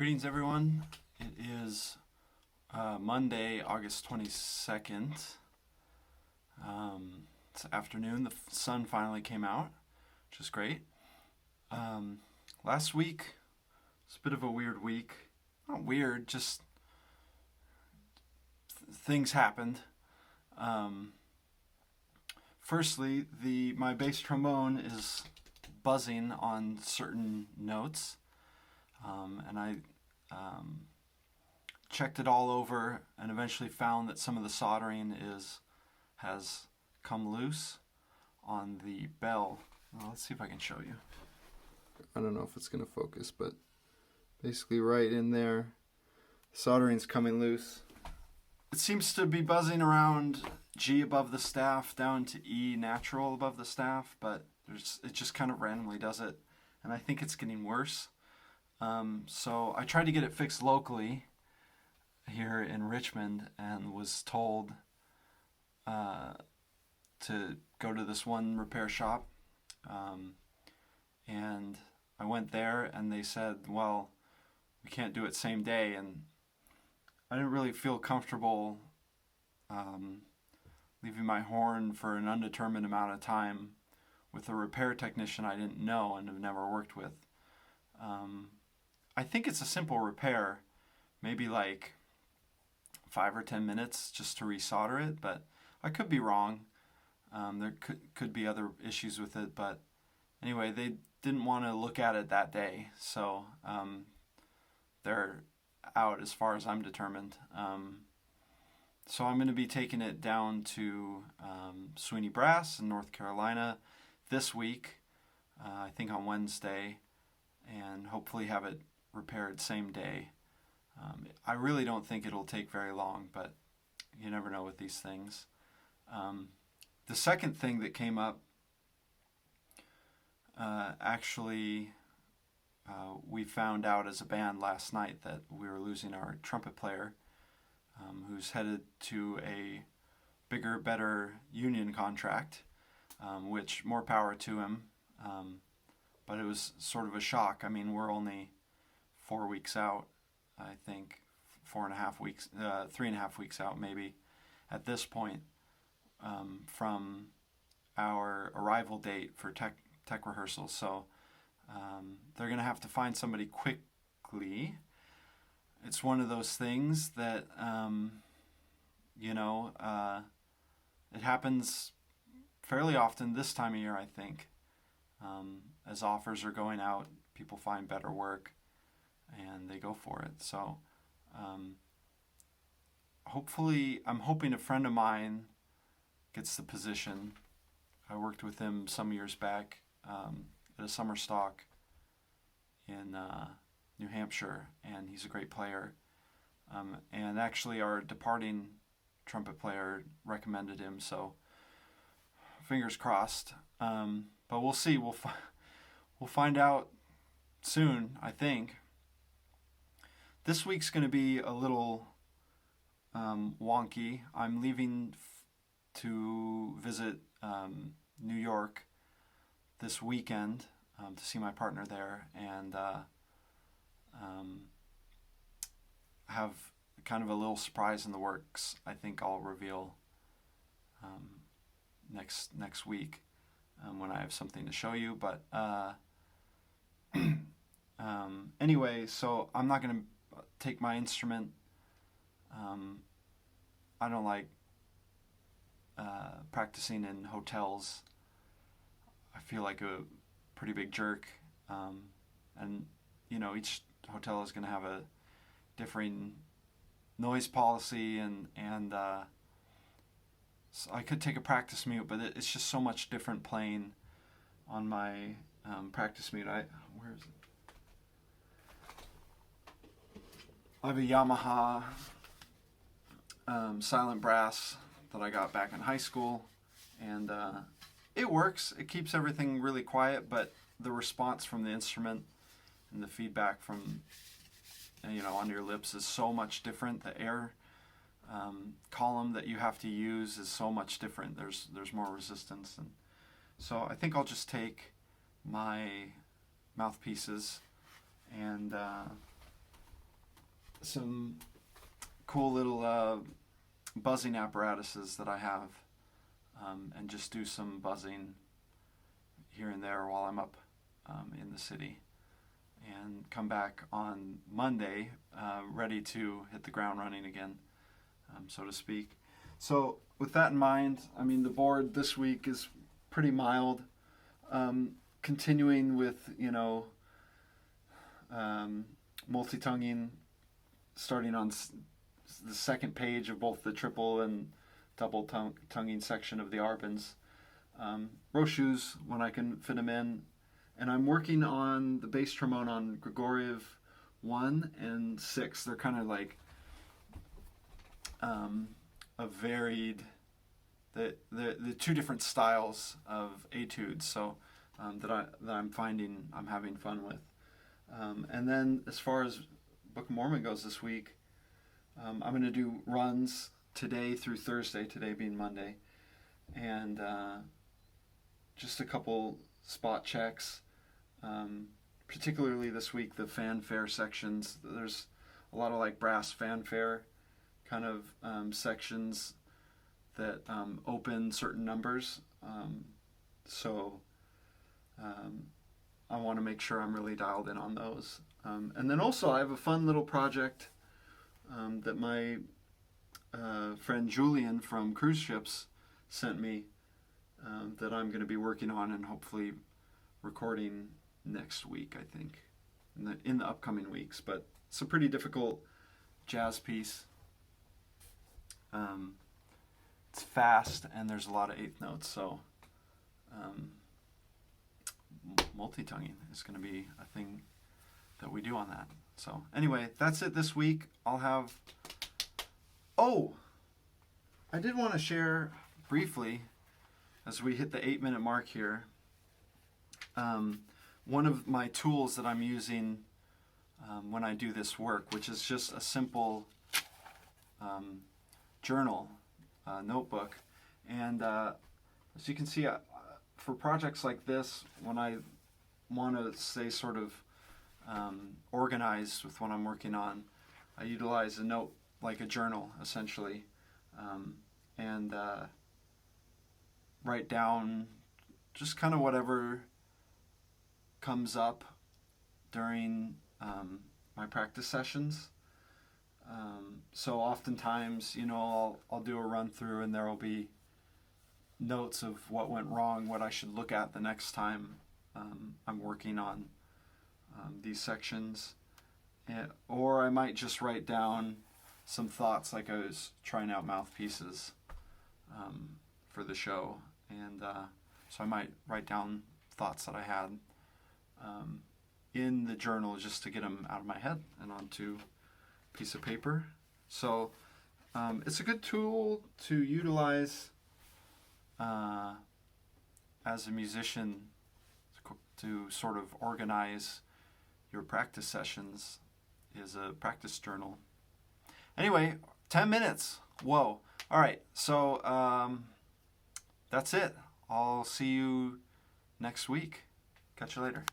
Greetings, everyone. It is Monday, August 22nd. It's afternoon. The sun finally came out, which is great. Last week was a bit of a weird week. Not weird, just things happened. Firstly, my bass trombone is buzzing on certain notes. And I checked it all over and eventually found that some of the soldering has come loose on the bell. Well, let's see if I can show you. I don't know if it's going to focus, but basically right in there, soldering's coming loose. It seems to be buzzing around G above the staff down to E natural above the staff, but it just kind of randomly does it. And I think it's getting worse. So I tried to get it fixed locally here in Richmond and was told to go to this one repair shop. And I went there and they said, well, we can't do it same day. And I didn't really feel comfortable leaving my horn for an undetermined amount of time with a repair technician I didn't know and have never worked with. I think it's a simple repair, maybe like 5 or 10 minutes just to resolder it, but I could be wrong. There could be other issues with it, but anyway, they didn't want to look at it that day, so they're out as far as I'm determined. So I'm going to be taking it down to Sweeney Brass in North Carolina this week, I think on Wednesday, and hopefully have it repaired same day. I really don't think it'll take very long, but you never know with these things. The second thing that came up, we found out as a band last night that we were losing our trumpet player, who's headed to a bigger, better union contract, which more power to him. But it was sort of a shock. I mean, we're only 4 weeks out, I think, 4.5 weeks, 3.5 weeks out maybe at this point from our arrival date for tech rehearsals. So they're going to have to find somebody quickly. It's one of those things that, it happens fairly often this time of year, I think. As offers are going out, people find better work and they go for it. So hopefully, I'm hoping a friend of mine gets the position. I worked with him some years back at a summer stock in New Hampshire, and he's a great player. And actually, our departing trumpet player recommended him, so fingers crossed. But we'll see. We'll find out soon, I think. This week's going to be a little wonky. I'm leaving to visit New York this weekend to see my partner there, and have kind of a little surprise in the works. I think I'll reveal next week when I have something to show you. But anyway, so I'm not going to take my instrument. I don't like practicing in hotels. I feel like a pretty big jerk. And, each hotel is going to have a differing noise policy, and so I could take a practice mute, but it's just so much different playing on my practice mute. Where is it? I have a Yamaha silent brass that I got back in high school, and it works. It keeps everything really quiet, but the response from the instrument and the feedback from on your lips is so much different. The air column that you have to use is so much different. There's more resistance, and so I think I'll just take my mouthpieces and some cool little buzzing apparatuses that I have, and just do some buzzing here and there while I'm up in the city, and come back on Monday ready to hit the ground running again, so to speak. So with that in mind, I mean, the board this week is pretty mild. Continuing with, multi-tonguing, starting on the second page of both the triple and double tonguing section of the Arpins. Rochus, when I can fit them in. And I'm working on the bass trombone on Grigoriev 1 and 6. They're kind of like a varied, the two different styles of etudes, so that I'm finding I'm having fun with. And then as far as Book of Mormon goes this week, I'm going to do runs today through Thursday, today being Monday, and just a couple spot checks, particularly this week, the fanfare sections. There's a lot of like brass fanfare kind of sections that open certain numbers, so I want to make sure I'm really dialed in on those. And then also I have a fun little project that my friend Julian from Cruise Ships sent me, that I'm going to be working on and hopefully recording next week, I think, in the upcoming weeks. But it's a pretty difficult jazz piece. It's fast and there's a lot of eighth notes, so multi-tonguing is going to be a thing that we do on that. So anyway, that's it this week. I'll have... Oh! I did want to share briefly, as we hit the 8-minute mark here, one of my tools that I'm using when I do this work, which is just a simple journal, notebook. And as you can see, for projects like this, when I want to stay sort of organized with what I'm working on, I utilize a note, like a journal, essentially, and write down just kind of whatever comes up during my practice sessions. So oftentimes, I'll do a run through and there will be notes of what went wrong, what I should look at the next time I'm working on these sections. Or I might just write down some thoughts, like I was trying out mouthpieces for the show. And so I might write down thoughts that I had in the journal just to get them out of my head and onto a piece of paper. So it's a good tool to utilize as a musician to sort of organize your practice sessions, is a practice journal. Anyway, 10 minutes. Whoa. All right. So that's it. I'll see you next week. Catch you later.